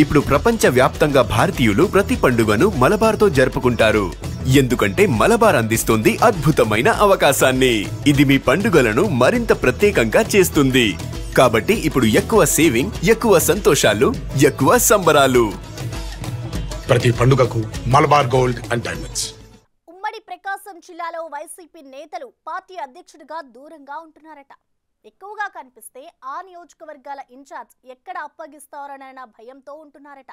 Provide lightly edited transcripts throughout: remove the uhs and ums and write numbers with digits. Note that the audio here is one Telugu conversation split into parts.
ఇప్పుడు ప్రపంచ వ్యాప్తంగా భారతీయులు ప్రతి పండుగను మలబార్తో జరుపుకుంటారు. ఎందుకంటే మలబార్ అందిస్తుంది అద్భుతమైన అవకాశాన్ని. ఇది మీ పండుగలను మరింత ప్రత్యేకంగా చేస్తుంది. కాబట్టి ఇప్పుడు ఎక్కువ సేవింగ్, ఎక్కువ సంతోషాలు, ఎక్కువ సంబరాలు. ప్రతి పండుగకు మలబార్ గోల్డ్ అండ్ డైమండ్స్. ఉమ్మడి ప్రకాశం జిల్లాలో వైసీపీ నేతలు పార్టీ అధ్యక్షుడిగా దూరంగా ఉంటున్నారట. ఎక్కువగా కనిపిస్తే ఆ నియోజకవర్గాల ఇన్ఛార్జ్ ఎక్కడ అప్పగిస్తారన్న భయంతో ఉంటున్నారట.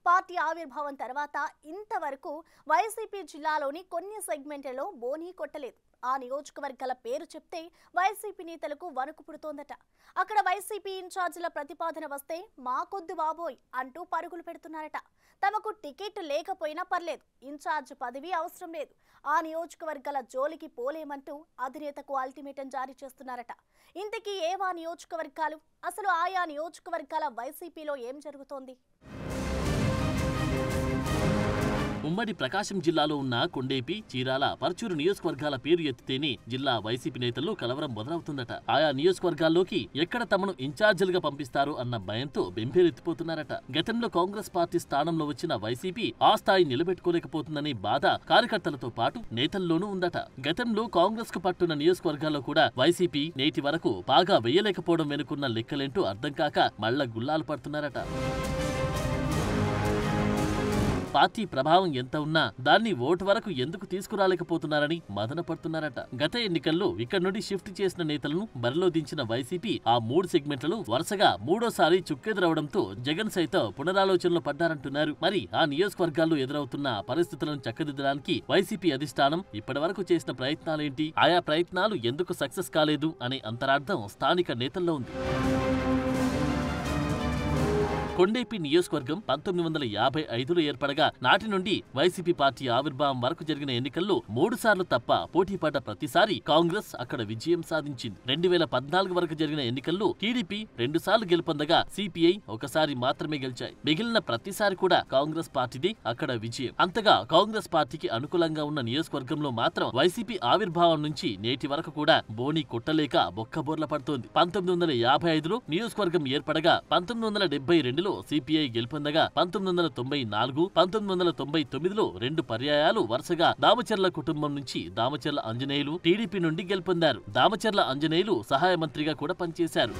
పార్టీ ఆవిర్భావం తర్వాత ఇంతవరకు వైసీపీ జిల్లాలోని కొన్ని సెగ్మెంట్లలో బోనీ కొట్టలేదు. ఆ నియోజకవర్గాల పేరు చెప్తే వైసీపీ నేతలకు వణుకు పుడుతోందట. అక్కడ వైసీపీ ఇన్ఛార్జీల ప్రతిపాదన వస్తే మాకొద్దు బాబోయ్ అంటూ పరుగులు పెడుతున్నారట. తమకు టికెట్ లేకపోయినా పర్లేదు, ఇన్ఛార్జ్ పదవి అవసరం లేదు, ఆ నియోజకవర్గాల జోలికి పోలేమంటూ అధినేతకు అల్టిమేటం జారీ చేస్తున్నారట. ఇంతకీ ఏవా నియోజకవర్గాలు? అసలు ఆయా నియోజకవర్గాల వైసీపీలో ఏం జరుగుతోంది? ఉమ్మడి ప్రకాశం జిల్లాలో ఉన్న కొండేపి, చీరాల, పర్చూరు నియోజకవర్గాల పేరు ఎత్తితేనే జిల్లా వైసీపీ నేతల్లో కలవరం మొదలవుతుందట. ఆయా నియోజకవర్గాల్లోకి ఎక్కడ తమను ఇన్ఛార్జీలుగా పంపిస్తారు అన్న భయంతో బెంబేలెత్తిపోతున్నారట. గతంలో కాంగ్రెస్ పార్టీ స్థానంలో వచ్చిన వైసీపీ ఆ స్థాయి నిలబెట్టుకోలేకపోతుందనే బాధ కార్యకర్తలతో పాటు నేతల్లోనూ ఉందట. గతంలో కాంగ్రెస్ కు పట్టున్న నియోజకవర్గాల్లో కూడా వైసీపీ నేటి వరకు బాగా వేయలేకపోవడం వెనుకున్న లెక్కలేంటో అర్థం కాక మళ్ల గుల్లాలు పడుతున్నారట. పార్టీ ప్రభావం ఎంత ఉన్నా దాన్ని ఓటు వరకు ఎందుకు తీసుకురాలేకపోతున్నారని మదన పడుతున్నారట. గత ఎన్నికల్లో ఇక్కడ నుండి షిఫ్ట్ చేసిన నేతలను బరిలో దించిన వైసీపీ ఆ 3 సెగ్మెంట్లను వరుసగా మూడోసారి చుక్కెదురవడంతో జగన్ సైతం పునరాలోచనలో పడ్డారంటున్నారు. మరి ఆ నియోజకవర్గాల్లో ఎదురవుతున్న పరిస్థితులను చక్కదిద్దడానికి వైసీపీ అధిష్టానం ఇప్పటి వరకు చేసిన ప్రయత్నాలేంటి? ఆయా ప్రయత్నాలు ఎందుకు సక్సెస్ కాలేదు అనే అంతరార్థం స్థానిక నేతల్లో ఉంది. కొండేపి నియోజకవర్గం 1955లో ఏర్పడగా నాటి నుండి వైసీపీ పార్టీ ఆవిర్భావం వరకు జరిగిన ఎన్నికల్లో 3 సార్లు తప్ప పోటీ పడ్డ ప్రతిసారి కాంగ్రెస్ అక్కడ విజయం సాధించింది. 2014 వరకు జరిగిన ఎన్నికల్లో టీడీపీ 2 సార్లు గెలుపొందగా సిపిఐ ఒకసారి మాత్రమే గెలిచాయి. మిగిలిన ప్రతిసారి కూడా కాంగ్రెస్ పార్టీది అక్కడ విజయం. అంతగా కాంగ్రెస్ పార్టీకి అనుకూలంగా ఉన్న నియోజకవర్గంలో మాత్రం వైసీపీ ఆవిర్భావం నుంచి నేటి వరకు కూడా బోనీ కొట్టలేక బొక్కబోర్ల పడుతోంది. 1955లో నియోజకవర్గం ఏర్పడగా 1972లో సిపిఐ గెలుపొందగా 1994, 1999లో 2 పర్యాయాలు వరుసగా దామచర్ల కుటుంబం నుంచి దామచర్ల ఆంజనేయులు టీడీపీ నుండి గెలుపొందారు. దామచర్ల ఆంజనేయులు సహాయ మంత్రిగా కూడా పనిచేశారు.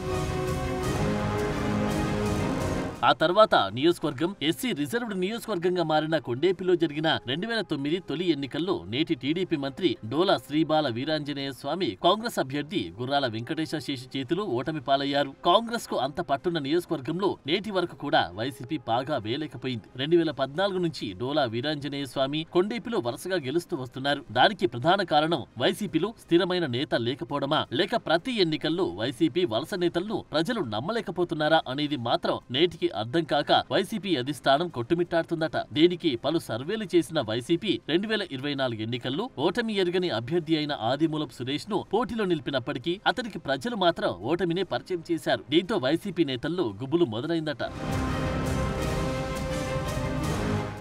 ఆ తర్వాత నియోజకవర్గం ఎస్సీ రిజర్వ్డ్ నియోజకవర్గంగా మారిన కొండేపిలో జరిగిన 2009 తొలి ఎన్నికల్లో నేటి టీడీపీ మంత్రి డోలా శ్రీబాల వీరాంజనేయ స్వామి కాంగ్రెస్ అభ్యర్థి గుర్రాల వెంకటేశ శేషి చేతిలో ఓటమి పాలయ్యారు. కాంగ్రెస్ కు అంత పట్టున్న నియోజకవర్గంలో నేటి వరకు కూడా వైసీపీ బాగా వేయలేకపోయింది. 2014 నుంచి డోలా వీరాంజనేయ స్వామి కొండేపిలో వరుసగా గెలుస్తూ వస్తున్నారు. దానికి ప్రధాన కారణం వైసీపీలో స్థిరమైన నేత లేకపోవడమా, లేక ప్రతి ఎన్నికల్లో వైసీపీ వలస నేతలను ప్రజలు నమ్మలేకపోతున్నారా అనేది మాత్రం నేటికి అర్థం కాక వైసీపీ అధిష్టానం కొట్టుమిట్టాడుతుందట. దీనికి పలు సర్వేలు చేసిన వైసీపీ 2024 ఎన్నికల్లో ఓటమి ఎరుగని అభ్యర్థి అయిన ఆదిమూలపు సురేష్ ను పోటీలో నిలిపినప్పటికీ అతనికి ప్రజలు మాత్రం ఓటమినే పరిచయం చేశారు. దీంతో వైసీపీ నేతల్లో గుబులు మొదలైందట.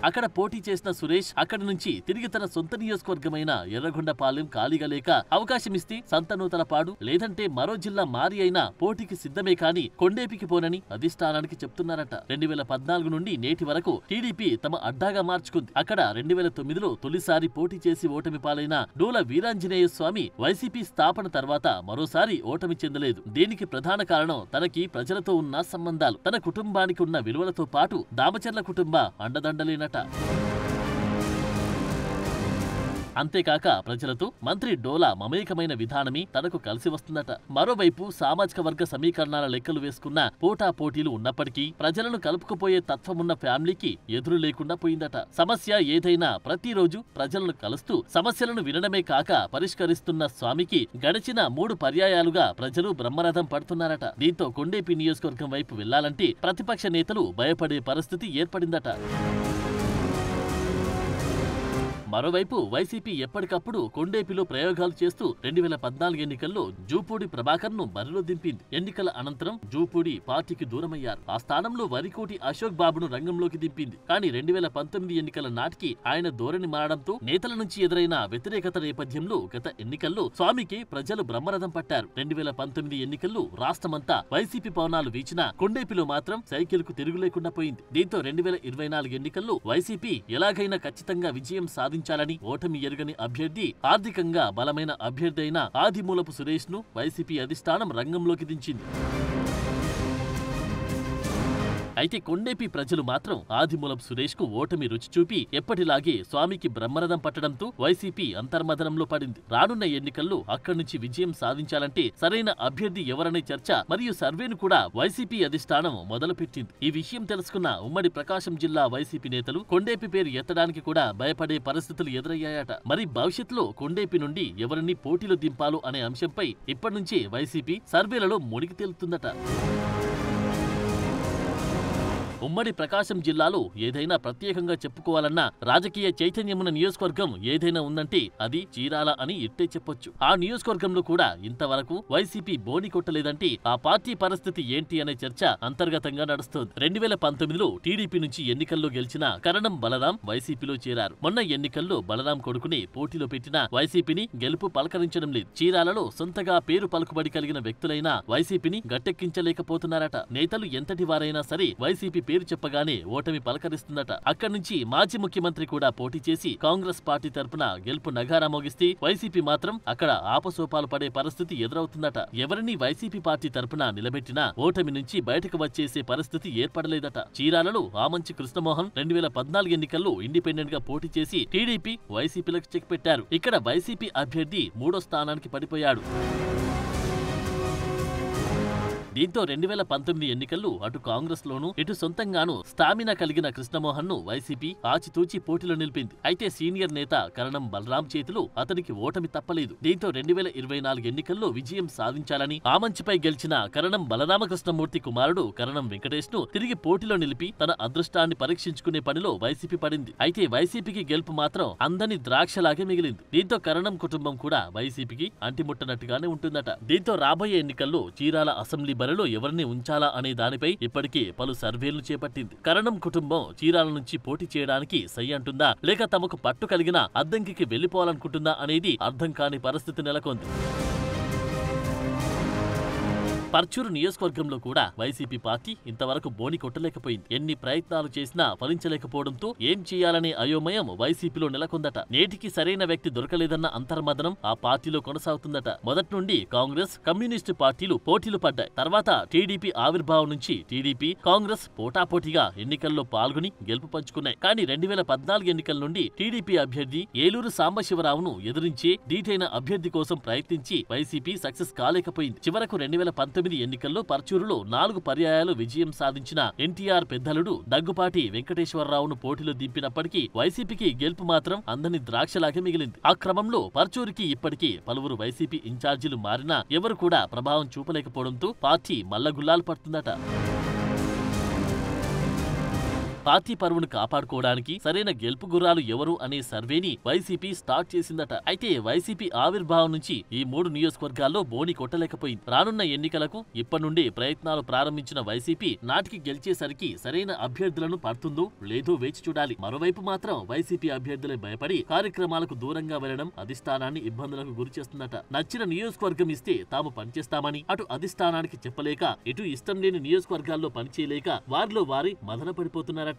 అక్కడ పోటీ చేసిన సురేష్ అక్కడి నుంచి తిరిగి తన సొంత నియోజకవర్గమైన ఎర్రగొండపాలెం ఖాళీగా లేక అవకాశమిస్తే సంతనూతలపాడు లేదంటే మరో జిల్లా మారి అయినా పోటీకి సిద్ధమే కాని కొండేపికి పోనని అధిష్టానానికి చెప్తున్నారట. 2014 నుండి నేటి వరకు టీడీపీ తమ అడ్డాగా మార్చుకుంది. అక్కడ 2009లో తొలిసారి పోటీ చేసి ఓటమి పాలైన డోల వీరాంజనేయ స్వామి వైసీపీ స్థాపన తర్వాత మరోసారి ఓటమి చెందలేదు. దీనికి ప్రధాన కారణం తనకి ప్రజలతో ఉన్న సంబంధాలు, తన కుటుంబానికి ఉన్న విలువలతో పాటు దామచర్ల కుటుంబ అండదండలేన. అంతేకాక ప్రజలతో మంత్రి డోలా మమేకమైన విధానమే తనకు కలిసి వస్తుందట. మరోవైపు సామాజిక వర్గ సమీకరణాల లెక్కలు వేసుకున్న పోటాపోటీలు ఉన్నప్పటికీ ప్రజలను కలుపుకుపోయే తత్వమున్న ఫ్యామిలీకి ఎదురు లేకుండా పోయిందట. సమస్య ఏదైనా ప్రతిరోజు ప్రజలను కలుస్తూ సమస్యలను వినడమే కాక పరిష్కరిస్తున్న స్వామికి గడిచిన 3 పర్యాయాలుగా ప్రజలు బ్రహ్మరథం పడుతున్నారట. దీంతో కొండేపి నియోజకవర్గం వైపు వెళ్లాలంటే ప్రతిపక్ష నేతలు భయపడే పరిస్థితి ఏర్పడిందట. మరోవైపు వైసీపీ ఎప్పటికప్పుడు కొండేపిలో ప్రయోగాలు చేస్తూ 2014 ఎన్నికల్లో జూపూడి ప్రభాకర్ ను బరిలో దింపింది. ఎన్నికల అనంతరం జూపూడి పార్టీకి దూరమయ్యారు. ఆ స్థానంలో వరికోటి అశోక్ బాబును రంగంలోకి దింపింది. కానీ 2019 ఎన్నికల నాటికి ఆయన ధోరణి మారడంతో నేతల నుంచి ఎదురైన వ్యతిరేకత నేపథ్యంలో గత ఎన్నికల్లో స్వామికి ప్రజలు బ్రహ్మరథం పట్టారు. 2019 ఎన్నికల్లో రాష్ట్రమంతా వైసీపీ పవనాలు వీచినా కొండేపిలో మాత్రం సైకిల్ కు తిరుగు లేకుండా పోయింది. దీంతో 2024 ఎన్నికల్లో వైసీపీ ఎలాగైనా ఖచ్చితంగా విజయం సాధించాలని ఓటమి ఎరుగని అభ్యర్థి, ఆర్థికంగా బలమైన అభ్యర్థి అయిన ఆదిమూలపు సురేష్ ను వైసీపీ అధిష్టానం రంగంలోకి దించింది. అయితే కొండేపి ప్రజలు మాత్రం ఆదిమూలపు సురేష్ కు ఓటమి రుచి చూపి ఎప్పటిలాగే స్వామికి బ్రహ్మరథం పట్టడంతో వైసీపీ అంతర్మథనంలో పడింది. రానున్న ఎన్నికల్లో అక్కడి నుంచి విజయం సాధించాలంటే సరైన అభ్యర్థి ఎవరనే చర్చ మరియు సర్వేను కూడా వైసీపీ అధిష్టానం మొదలుపెట్టింది. ఈ విషయం తెలుసుకున్న ఉమ్మడి ప్రకాశం జిల్లా వైసీపీ నేతలు కొండేపి పేరు ఎత్తడానికి కూడా భయపడే పరిస్థితులు ఎదురయ్యాయట. మరి భవిష్యత్తులో కొండేపి నుండి ఎవరిని పోటీలో దింపాలో అనే అంశంపై ఇప్పటి నుంచే వైసీపీ సర్వేలలో మునిగి తేలుతుందట. ఉమ్మడి ప్రకాశం జిల్లాలో ఏదైనా ప్రత్యేకంగా చెప్పుకోవాలన్నా రాజకీయ చైతన్యమున్న నియోజకవర్గం ఏదైనా ఉందంటే అది చీరాల అని ఇట్టే చెప్పొచ్చు. ఆ నియోజకవర్గంలో కూడా ఇంతవరకు వైసీపీ బోని కొట్టలేదంటే ఆ పార్టీ పరిస్థితి ఏంటి అనే చర్చ అంతర్గతంగా నడుస్తోంది. 2019లో టీడీపీ నుంచి ఎన్నికల్లో గెలిచిన కరణం బలరాం వైసీపీలో చేరారు. మొన్న ఎన్నికల్లో బలరాం కొడుకుని పోటీలో పెట్టిన వైసీపీని గెలుపు పలకరించడం లేదు. చీరాలలో సొంతగా పేరు పలుకుబడి కలిగిన వ్యక్తులైనా వైసీపీని గట్టెక్కించలేకపోతున్నారట. నేతలు ఎంతటి వారైనా సరే వైసీపీ పేరు చెప్పగానే ఓటమి పలకరిస్తుందట. అక్కడి నుంచి మాజీ ముఖ్యమంత్రి కూడా పోటీ చేసి కాంగ్రెస్ పార్టీ తరపున గెలుపు నగారా మోగిస్తే వైసీపీ మాత్రం అక్కడ ఆపసోపాలు పడే పరిస్థితి ఎదురవుతుందట. ఎవరిని వైసీపీ పార్టీ తరపున నిలబెట్టినా ఓటమి నుంచి బయటకు వచ్చేసే పరిస్థితి ఏర్పడలేదట. చీరాలలో ఆమంచి కృష్ణమోహన్ 2014 ఎన్నికల్లో ఇండిపెండెంట్ గా పోటీ చేసి టీడీపీ వైసీపీలకు చెక్ పెట్టారు. ఇక్కడ వైసీపీ అభ్యర్థి 3వ స్థానానికి పడిపోయాడు. దీంతో 2019 ఎన్నికల్లో అటు కాంగ్రెస్ లోనూ ఇటు సొంతంగానూ స్టామినా కలిగిన కృష్ణమోహన్ ను వైసీపీ ఆచితూచి పోటీలో నిలిపింది. అయితే సీనియర్ నేత కరణం బలరాం చేతిలో అతనికి ఓటమి తప్పలేదు. దీంతో 2024 ఎన్నికల్లో విజయం సాధించాలని ఆమంచిపై గెలిచిన కరణం బలరామకృష్ణమూర్తి కుమారుడు కరణం వెంకటేష్ ను తిరిగి పోటీలో నిలిపి తన అదృష్టాన్ని పరీక్షించుకునే పనిలో వైసీపీ పడింది. అయితే వైసీపీకి గెలుపు మాత్రం అందని ద్రాక్షలాగే మిగిలింది. దీంతో కరణం కుటుంబం కూడా వైసీపీకి అంటిముట్టనట్టుగానే ఉంటుందట. దీంతో రాబోయే ఎన్నికల్లో చీరాల అసెంబ్లీ బరిలో ఎవరిని ఉంచాలా అనే దానిపై ఇప్పటికే పలు సర్వేలు చేపట్టింది. కరణం కుటుంబం చీరాల నుంచి పోటీ చేయడానికి సై అంటుందా లేక తమకు పట్టు కలిగిన అద్దంకికి వెళ్లిపోవాలనుకుంటుందా అనేది అర్థం కాని పరిస్థితి నెలకొంది. పర్చూరు నియోజకవర్గంలో కూడా వైసీపీ పార్టీ ఇంతవరకు బోని కొట్టలేకపోయింది. ఎన్ని ప్రయత్నాలు చేసినా ఫలించలేకపోవడంతో ఏం చేయాలనే అయోమయం వైసీపీలో నెలకొందట. నేటికి సరైన వ్యక్తి దొరకలేదన్న అంతర్మదనం ఆ పార్టీలో కొనసాగుతుందట. మొదటి నుండి కాంగ్రెస్, కమ్యూనిస్టు పార్టీలు పోటీలు పడ్డాయి. తర్వాత టీడీపీ ఆవిర్భావం నుంచి టీడీపీ, కాంగ్రెస్ పోటాపోటీగా ఎన్నికల్లో పాల్గొని గెలుపు పంచుకున్నాయి. కానీ 2014 ఎన్నికల నుండి టీడీపీ అభ్యర్థి ఏలూరు సాంబశివరావును ఎదిరించే ధీటైన అభ్యర్థి కోసం ప్రయత్నించి వైసీపీ సక్సెస్ కాలేకపోయింది. చివరకు 2019 ఎన్నికల్లో పర్చూరులో 4 పర్యాయాలు విజయం సాధించిన ఎన్టీఆర్ పెద్దలుడు దగ్గుపాటి వెంకటేశ్వరరావును పోటీలో దింపినప్పటికీ వైసీపీకి గెలుపు మాత్రం అందని ద్రాక్షలాగే మిగిలింది. ఆ క్రమంలో పర్చూరుకి ఇప్పటికీ పలువురు వైసీపీ ఇన్ఛార్జీలు మారినా ఎవరు కూడా ప్రభావం చూపలేకపోవడంతో పార్టీ మల్లగుల్లాలు పడుతుందట. పార్టీ పరువును కాపాడుకోవడానికి సరైన గెలుపు గుర్రాలు ఎవరు అనే సర్వేని వైసీపీ స్టార్ట్ చేసిందట. అయితే వైసీపీ ఆవిర్భావం నుంచి ఈ 3 నియోజకవర్గాల్లో బోని కొట్టలేకపోయింది. రానున్న ఎన్నికలకు ఇప్పటి నుండి ప్రయత్నాలు ప్రారంభించిన వైసీపీ నాటికి గెలిచేసరికి సరైన అభ్యర్థులను పడుతుందో లేదో వేచి చూడాలి. మరోవైపు మాత్రం వైసీపీ అభ్యర్థులే భయపడి కార్యక్రమాలకు దూరంగా వెళ్లడం అధిష్టానాన్ని ఇబ్బందులకు గురి చేస్తుందట. నచ్చిన నియోజకవర్గం ఇస్తే తాము పనిచేస్తామని అటు అధిష్టానానికి చెప్పలేక ఇటు ఇష్టం లేని నియోజకవర్గాల్లో పనిచేయలేక వారిలో వారి మదన పడిపోతున్నారట.